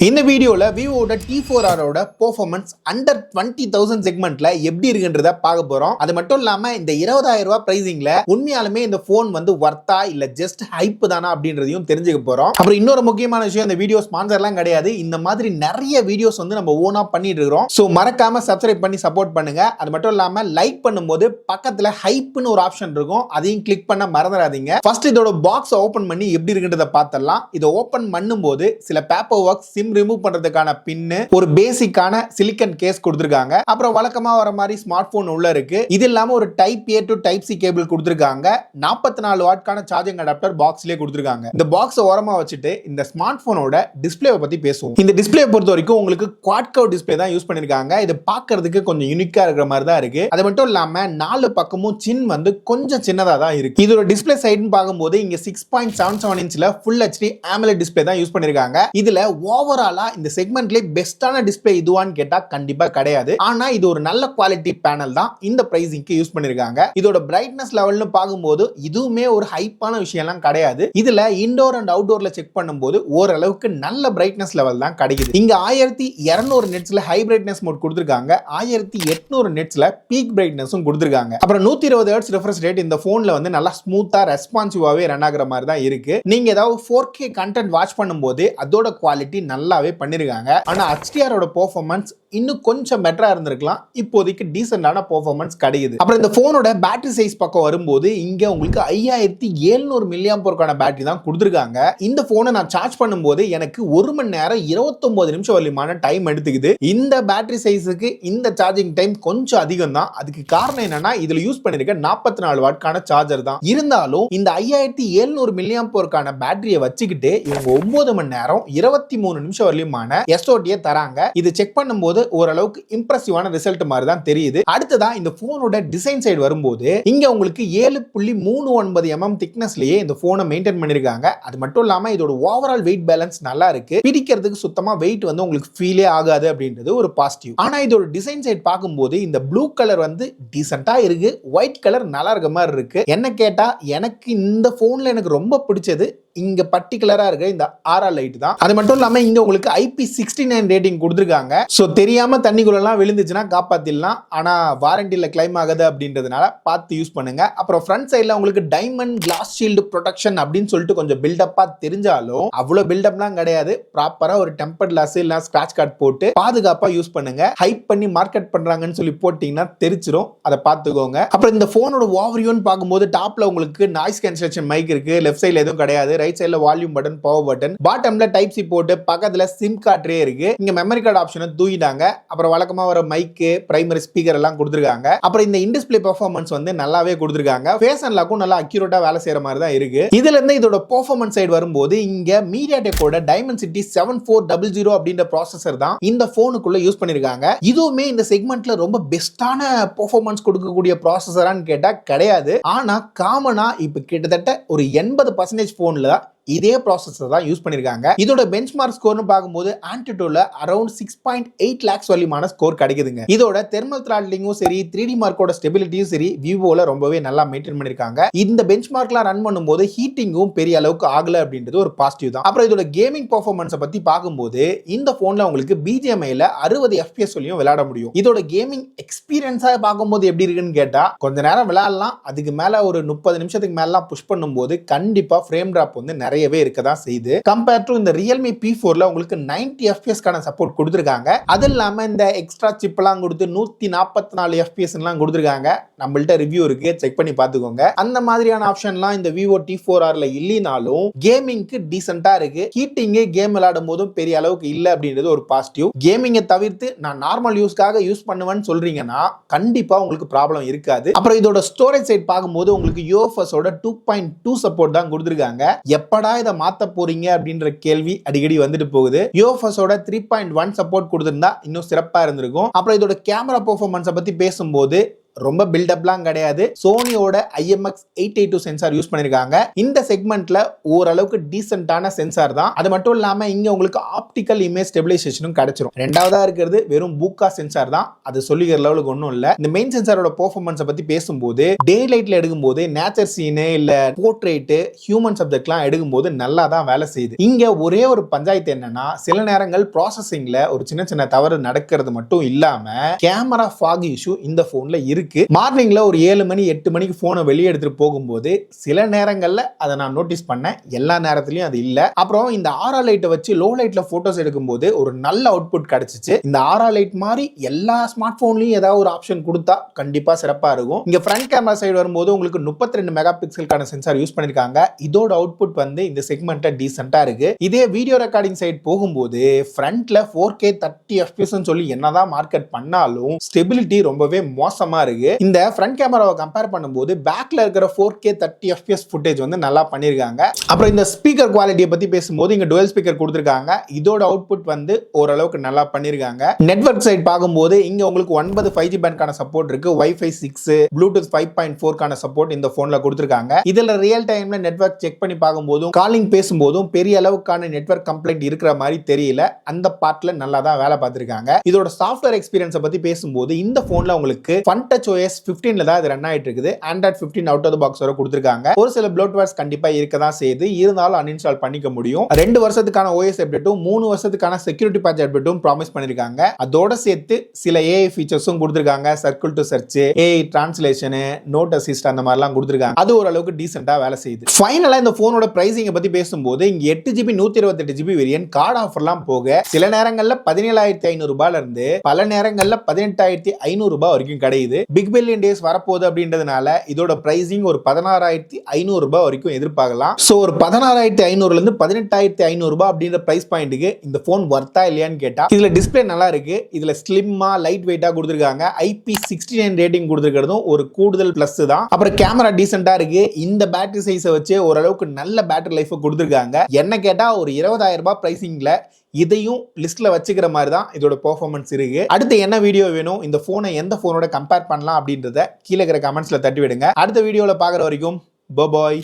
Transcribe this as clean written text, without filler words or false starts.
இந்த வீடியோல Vivo T4R ஓட பெர்ஃபார்மன்ஸ் அண்டர் 20,000 செக்மெண்ட்ல எப்படி இருக்குன்றத பார்க்க போறோம். அது மட்டும் இல்லாம இந்த 20,000 ரூபாய் பிரைசிங்ல உண்மையாலுமே இந்த போன் வந்து வர்த்தா இல்ல ஜஸ்ட் ஹைப் தானா அப்படின்றதையும் தெரிஞ்சுக்க போறோம். அப்புறம் இன்னொரு முக்கியமான விஷயம், இந்த வீடியோ ஸ்பான்சர்லாம் கிடையாது. இந்த மாதிரி நிறைய வீடியோஸ் வந்து நம்ம ஓனா பண்ணிட்டு இருக்கோம். சோ மறக்காம சப்ஸ்கிரைப் பண்ணி சப்போர்ட் பண்ணுங்க. அது மட்டும் இல்லாம லைக் பண்ணும்போது பக்கத்துல ஹைப்னு ஒரு ஆப்ஷன் இருக்கும், அதையும் கிளிக் பண்ண மறந்துடாதீங்க. ஃபர்ஸ்ட் இதோட பாக்ஸ் ஓபன் பண்ணி எப்படி இருக்குன்றத பார்த்தலாம். இதை ஓபன் பண்ணும்போது சில பேப்பர் ஒர்க் ரிமூவ் பண்றதுக்கான பின்னு, ஒரு பேசிக்கான சிலிக்கன் கேஸ் கொடுத்திருக்காங்க. அப்புறம் வழக்கமா வர மாதிரி ஸ்மார்ட் போன் உள்ள இருக்கு. இது இல்லாம ஒரு type A to type C cable கொடுத்திருக்காங்க. 44 வாட்கான சார்ஜிங் அடாப்டர் பாக்ஸ்லயே கொடுத்திருக்காங்க. இந்த பாக்ஸ் ஓரமா வச்சுட்டு இந்த ஸ்மார்ட் போனோட டிஸ்ப்ளேவை பத்தி பேசுவோம். இந்த டிஸ்ப்ளே பொறுத்த வரைக்கும் உங்களுக்கு குவாட் கர்வ் டிஸ்ப்ளே தான் யூஸ் பண்ணிருக்காங்க. இது பார்க்கிறதுக்கு கொஞ்சம் யூனிக்கா இருக்கிற மாதிரி தான் இருக்கு. அது மட்டும் இல்லாம 4 பக்கமும் சின் வந்து கொஞ்சம் சின்னதா தான் இருக்கு. இதோட டிஸ்ப்ளே சைடுன்னு பார்க்கும்போது இங்க 6.77 இன்ச்ல ஃபுல் HD AMOLED டிஸ்ப்ளே தான் யூஸ் பண்ணிருக்காங்க. இதுல ஓவராலா இந்த செக்மெண்ட்ல பெஸ்டான டிஸ்ப்ளே இதுவான்னு கேட்டா கண்டிப்பா கிடையாது. ஆனா இது ஒரு நல்ல குவாலிட்டி பேனல் தான் இந்த பிரைசிங்க்கு யூஸ் பண்ணிருக்காங்க. இதோட பிரைட்னஸ் லெவல்னு பார்க்கும்போது இதுவுமே ஒரு ஹைப்பான விஷயம்லாம் கிடையாது. இதுல இன்டோர் அண்ட் அவுட்டோர்ல செக் பண்ணும்போது ஓரளவுக்கு நல்ல பிரைட்னஸ் லெவல் தான் கிடைக்குது. இங்க 1200 நெட்ஸ்ல ஹை பிரைட்னஸ் மோட் கொடுத்திருக்காங்க. 1800 நெட்ஸ்ல பீக் பிரைட்னஸும் கொடுத்திருக்காங்க. அப்புறம் 120 ஹெர்ட்ஸ் ரிஃப்ரெஷ் ரேட் இந்த போன்ல வந்து நல்லா ஸ்மூத்தா ரெஸ்பான்சிவாவே ரன் ஆகுற மாதிரி தான் இருக்கு. நீங்க ஏதாவது 4K கண்டென்ட் வாட்ச் பண்ணும்போது அதோட குவாலிட்டி நல்லாவே பண்ணிருக்காங்க. ஆனா HDR ஓட பெர்ஃபார்மன்ஸ் இன்னும் கொஞ்சம் பெட்டரா இருந்திருக்கலாம். இப்போதைக்கு டீசென்டான பெர்ஃபார்மன்ஸ் கிடைக்குது. அப்புறம் இந்த போனோட பேட்டரி சைஸ் பக்கம் வரும்போது இங்க உங்களுக்கு 5700 mAh பேட்டரி தான் கொடுத்திருக்காங்க. இந்த போனை நான் சார்ஜ் பண்ணும்போது எனக்கு 1 மணி நேரம் 29 நிமிஷம் வரலியமான டைம் எடுத்துக்குது. இந்த பேட்டரி சைஸுக்கு இந்த சார்ஜிங் டைம் கொஞ்சம் அதிகம் தான். அதுக்கு காரணம் என்னன்னா இதுல யூஸ் பண்ணிருக்க 44 வாட்கான சார்ஜர் தான். இருந்தாலும் இந்த 5700 mAh பேட்டரியை வச்சுக்கிட்டு இவங்க 9 மணி நேரம் 23 நிமிஷம் வரலியமான SOT தராங்க. இது செக் பண்ணும்போது ஓரளவுக்கு இம்ப்ரெசிவான ரிசல்ட் மாதிரி தான் தெரியுது. அடுத்ததா இந்த போனோட டிசைன் சைடு வரும்போது இங்க உங்களுக்கு 7.39 mm திக்னஸ்லயே இந்த போனை மெயின்டைன் பண்ணிருக்காங்க. அது மட்டும் இல்லாம இதோட ஓவரால் வெயிட் பேலன்ஸ் நல்லா இருக்கு. பிடிக்கிறதுக்கு சுத்தமா வெயிட் வந்து உங்களுக்கு ஃபீலே ஆகாது அப்படின்றது ஒரு பாசிட்டிவ். ஆனா இதோட டிசைன் சைடு பார்க்கும்போது இந்த ப்ளூ கலர் வந்து டீசென்ட்டா இருக்கு, ஒயிட் கலர் நல்லா இருக்க மாதிரி இருக்கு. என்ன கேட்டா எனக்கு இந்த போன்ல எனக்கு ரொம்ப பிடிச்சது இங்க பர்டிகுலரா இருக்க இந்த ஆர்ஆர் லைட் தான். அது மட்டும் இல்லாம இங்க உங்களுக்கு IP69 ரேட்டிங் கொடுத்திருக்காங்க. சோ தெரியாம தண்ணிக்குள்ள எல்லாம் விழுந்துச்சுன்னா காப்பாத்திடலாம். ஆனா வாரண்டில கிளைம் ஆகுது அப்படின்றதுனால பார்த்து யூஸ் பண்ணுங்க. அப்புறம் ஃப்ரண்ட் சைடுல உங்களுக்கு டைமண்ட் கிளாஸ் ஷீல்டு ப்ரொடெக்ஷன் அப்படின்னு சொல்லிட்டு கொஞ்சம் பில்டப்பா தெரிஞ்சாலும் அவ்வளவு பில்டப்லாம் கிடையாது. ப்ராப்பரா ஒரு டெம்பர் கிளாஸ் இல்ல ஸ்கிராட்ச் கார்டு போட்டு பாதுகாப்பா யூஸ் பண்ணுங்க. ஹைப் பண்ணி மார்க்கெட் பண்றாங்கன்னு சொல்லி போட்டீங்கன்னா தெரிச்சிரும், அதை பார்த்துக்கோங்க. அப்புறம் இந்த போனோட ஓவர்வியூன்னு பார்க்கும்போது டாப்ல உங்களுக்கு நாய்ஸ் கேன்சலேஷன் மைக் இருக்கு. லெஃப்ட் சைடுல எதுவும் கிடையாது. ரைட் சைடுல வால்யூம் பட்டன், பவர் பட்டன், பாட்டம்ல டைப் சி போர்ட், பக்கத்துல சிம் கார்டு ட்ரே இருக்கு. இங்க மெமரி கார்டு ஆப்ஷனை தூக்கிட்டாங்க. அப்புறம் வழக்கமா வர மைக், பிரைமரி ஸ்பீக்கர் எல்லாம் கொடுத்திருக்காங்க. அப்புறம் இந்த இன் டிஸ்ப்ளே பெர்ஃபார்மன்ஸ் வந்து நல்லாவே கொடுத்திருக்காங்க. ஃபேஸ் அன்லாக்கும் நல்லா அக்யூரேட்டா வேலை செய்யற மாதிரி தான் இருக்கு. இதுல இருந்து இதோட பெர்ஃபார்மன்ஸ் சைடு வரும்போது இங்க மீடியாடெக்கோட டைமென்சிட்டி 7400 அப்படின்ற ப்ராசஸர் தான் இந்த போனுக்குள்ள யூஸ் பண்ணிருக்காங்க. இதுவுமே இந்த செக்மெண்ட்ல ரொம்ப பெஸ்டான பெர்ஃபார்மன்ஸ் கொடுக்கக்கூடிய ப்ராசஸரான்னு கேட்டா கிடையாது. ஆனா காமனா இப்ப கிட்டத்தட்ட ஒரு 80% போன்ல இதே ப்ராசஸர் தான் யூஸ் பண்ணிருக்காங்க. இதோட பெஞ்ச்மார்க் ஸ்கோர்னு பார்க்கும்போது ஆன்டிடோல அரௌண்ட் 6.8 lakhs வலிமான ஸ்கோர் கிடைக்குதுங்க. இதோட தெர்மல் த்ராட்லிங்கும் சரி, 3D மார்க்கோட ஸ்டெபிலிட்டியும் சரி விவோல ரொம்பவே நல்லா மெயின்டைன் பண்ணிருக்காங்க. இந்த பெஞ்ச்மார்க்லாம் ரன் பண்ணும்போது ஹீட்டிங்கும் பெரிய அளவுக்கு ஆகல அப்படின்றது ஒரு பாசிட்டிவ் தான். அப்புறம் இதோட கேமிங் பெர்ஃபார்மன்ஸை பத்தி பார்க்கும்போது இந்த போன்ல உங்களுக்கு BGMIல 60 FPS வரையும் விளையாட முடியும். இதோட கேமிங் எக்ஸ்பீரியன்ஸா பார்க்கும்போது எப்படி இருக்குன்னு கேட்டா கொஞ்ச நேரம் விளையாடலாம். அதுக்கு மேல ஒரு 30 நிமிஷத்துக்கு மேல புஷ் பண்ணும்போது கண்டிப்பா ஃப்ரேம் டிராப் வந்து நிறையவே இருக்கதான் செய்யுது. கம்பேர் டு இந்த Realme P4ல உங்களுக்கு 90 FPS கான சப்போர்ட் கொடுத்திருக்காங்க. அது இல்லாம இந்த எக்ஸ்ட்ரா சிப் எல்லாம் கொடுத்து 144 FPS எல்லாம் கொடுத்திருக்காங்க. நம்மள்ட்ட ரிவ்யூ இருக்கு, செக் பண்ணி பாத்துக்கோங்க. அந்த மாதிரியான ஆப்ஷன்லாம் இந்த Vivo T4Rல இல்லைனாலும் கேமிங்க்கு டீசென்ட்டா இருக்கு. ஹீட்டிங் கேம் விளையாடும் போதும் பெரிய அளவுக்கு இல்ல அப்படின்றது ஒரு பாசிட்டிவ். கேமிங்கை தவிர்த்து நான் நார்மல் யூஸ்க்காக யூஸ் பண்ணுவேன்னு சொல்றீங்கன்னா கண்டிப்பா உங்களுக்கு ப்ராப்ளம் இருக்காது. அப்புறம் இதோட ஸ்டோரேஜ் சைட் பார்க்கும்போது உங்களுக்கு UFS ஓட 2.2 சப்போர்ட் தான் கொடுத்திருக்காங்க. எப்படா இதை மாத்த போறீங்க அப்படின்ற கேள்வி அடிக்கடி வந்துட்டு போகுது. UFS ஓட 3.1 சப்போர்ட் கொடுத்திருந்தா இன்னும் சிறப்பா இருந்திருக்கும். அப்புறம் இதோட கேமரா பெர்ஃபார்மன்ஸை பத்தி பேசும்போது ரொம்ப பில்டப்லாம் கிடையாது. சோனியோட IMX882 சென்சார் யூஸ் பண்ணிருக்காங்க. இந்த செக்மெண்ட்ல ஓரளவுக்கு டீசென்ட்டான சென்சார் தான். அது மட்டும் இல்லாம இங்க உங்களுக்கு ஆப்டிகல் இமேஜ் ஸ்டெபிலைசேஷனும் கிடைச்சிரும். ரெண்டாவதா இருக்கிறது வெறும் பூக்கா சென்சார் தான். அது சொல்லிக்கிற லெவலுக்கு ஒன்றும் இல்ல. இந்த மெயின் சென்சாரோட பெர்ஃபார்மன்ஸை பத்தி பேசும்போது டே லைட்ல எடுக்கும்போது நேச்சர் சீனு இல்ல போர்ட்ரேட் ஹியூமன் சப்ஜெக்ட்லாம் எடுக்கும்போது நல்லா தான் வேலை செய்யுது. இங்க ஒரே ஒரு பஞ்சாயத்து என்னன்னா சில நேரங்கள் ப்ராசஸிங்ல ஒரு சின்ன சின்ன தவறு நடக்கிறது மட்டும் இல்லாம கேமரா ஃபாக் இஷ்யூ இந்த போன்ல இருக்கு. மார்னிங்ல ஒரு 7 மணி 8 மணிக்கு போனை வெளியே எடுத்துட்டு போகும்போது சில நேரங்கள்ல அதை நான் நோட்டீஸ் பண்ணேன். எல்லா நேரத்திலயும் அது இல்ல. அப்புறம் இந்த ஆரா லைட்டை வச்சு லோ லைட்ல போட்டோஸ் எடுக்கும்போது ஒரு நல்ல அவுட்புட் கிடைச்சிச்சு. இந்த ஆரா லைட் மாதிரி எல்லா ஸ்மார்ட் போன்லயும் ஏதாவது ஒரு ஆப்ஷன் கொடுத்தா கண்டிப்பா சிறப்பா இருக்கும். இங்க ஃப்ரண்ட் கேமரா சைடு வரும்போது உங்களுக்கு 32 மெகா பிக்சலுக்கான சென்சார் யூஸ் பண்ணிருக்காங்க. இதோட அவுட்புட் வந்து இந்த செக்மெண்ட்ல டீசென்ட்டா இருக்கு. இதே வீடியோ ரெக்கார்டிங் சைடு போகும்போது ஃப்ரண்ட்ல 4K 30 FPS சொல்லி என்னதான் மார்க்கெட் பண்ணாலும் ஸ்டெபிலிட்டி ரொம்பவே மோசமா இருக்கு. இந்த ஃப்ரண்ட் கேமராவை கம்பேர் பண்ணும்போது பேக்ல இருக்கிற 4K 30 FPS ஃபுட்டேஜ் வந்து நல்லா பண்ணிருக்காங்க. அப்புறம் இந்த ஸ்பீக்கர் குவாலிட்டியை பத்தி பேசும்போது இங்க டுவல் ஸ்பீக்கர் கொடுத்திருக்காங்க. இதோட அவுட்புட் வந்து ஓரளவுக்கு நல்லா பண்ணிருக்காங்க. நெட்வொர்க் சைடு பார்க்கும்போது இங்க உங்களுக்கு 9 5G பேண்ட்கான சப்போர்ட் இருக்கு. Wi-Fi 6 Bluetooth 5.4 கான சப்போர்ட் இந்த போன்ல கொடுத்திருக்காங்க. இதுல ரியல் டைம்ல நெட்வொர்க் செக் பண்ணி பார்க்கும்போதும் காலிங் பேசும்போதும் பெரிய அளவுக்கான நெட்வொர்க் கம்ப்ளைண்ட் இருக்கிற மாதிரி தெரியல. அந்த பார்ட்ல நல்லா தான் வேலை பார்த்திருக்காங்க. இதோட சாஃப்ட்வேர் எக்ஸ்பீரியன்ஸை பத்தி பேசும்போது இந்த போன்ல உங்களுக்கு FunTouch OS 15ல தான் இது ரன் ஆயிட்டு இருக்குது. Android 15 out of the box வர கொடுத்திருக்காங்க. ஒரு சில ப்ளோட்வேர்ஸ் கண்டிப்பா இருக்க தான் செய்யுது. இருந்தாலும் அன்இன்ஸ்டால் பண்ணிக்க முடியும். 2 வருஷத்துக்கான OS அப்டேட்டும் 3 வருஷத்துக்கான செக்யூரிட்டி பேட்ச் அப்டேட்டும் ப்ராமிஸ் பண்ணிருக்காங்க. அதோட சேர்த்து சில AI ஃபீச்சர்ஸும் கொடுத்திருக்காங்க. Circle to search, AI translation, note assist அந்த மாதிரிலாம் கொடுத்திருக்காங்க. அது ஓரளவுக்கு டீசென்ட்டா வேலை செய்யுது. ஃபைனலா இந்த போனோட பிரைசிங்கை பத்தி பேசும்போது இங்க 8GB 128GB வேரியன்ட் கார்டு ஆஃபர்லாம் போக சில நேரங்கள்ல 17,500 ரூபாயில இருந்து பல நேரங்கள்ல 18,500 ரூபாய் வரைக்கும் கிடைக்குது. பிக் பில்லியன் டேஸ் வரப்போகுது அப்படின்றதுனால இதோட பிரைசிங் ஒரு 16,500 ரூபாய் வரைக்கும் எதிர்பார்க்கலாம். சோ ஒரு 16,500ல இருந்து 18,500 ரூபாய் அப்படின்ற பிரைஸ் பாயிண்ட்டுக்கு இந்த போன் வர்த்தா இல்லையான்னு கேட்டா இதுல டிஸ்பிளே நல்லா இருக்கு. இதுல ஸ்லிம்மா லைட் வெயிட்டா கொடுத்திருக்காங்க. IP69 ரேட்டிங் கொடுத்திருக்கிறதும் ஒரு கூடுதல் பிளஸ் தான். அப்புறம் கேமரா டீசென்ட்டா இருக்கு. இந்த பேட்டரி சைஸை வச்சு ஓரளவுக்கு நல்ல பேட்டரி லைஃப் கொடுத்திருக்காங்க. என்ன கேட்டா ஒரு 20,000 ரூபாய் பிரைசிங்ல இதையும் லிஸ்ட்ல வச்சுக்கிற மாதிரி தான் இதோட பெர்ஃபார்மன்ஸ் இருக்கு. அடுத்து என்ன வீடியோ வேணும், இந்த போனை எந்த போனோட கம்பேர் பண்ணலாம் அப்படின்றத கீழே இருக்கிற கமெண்ட்ஸ்ல தட்டி விடுங்க. அடுத்த வீடியோல பாக்குற வரைக்கும் பாய்.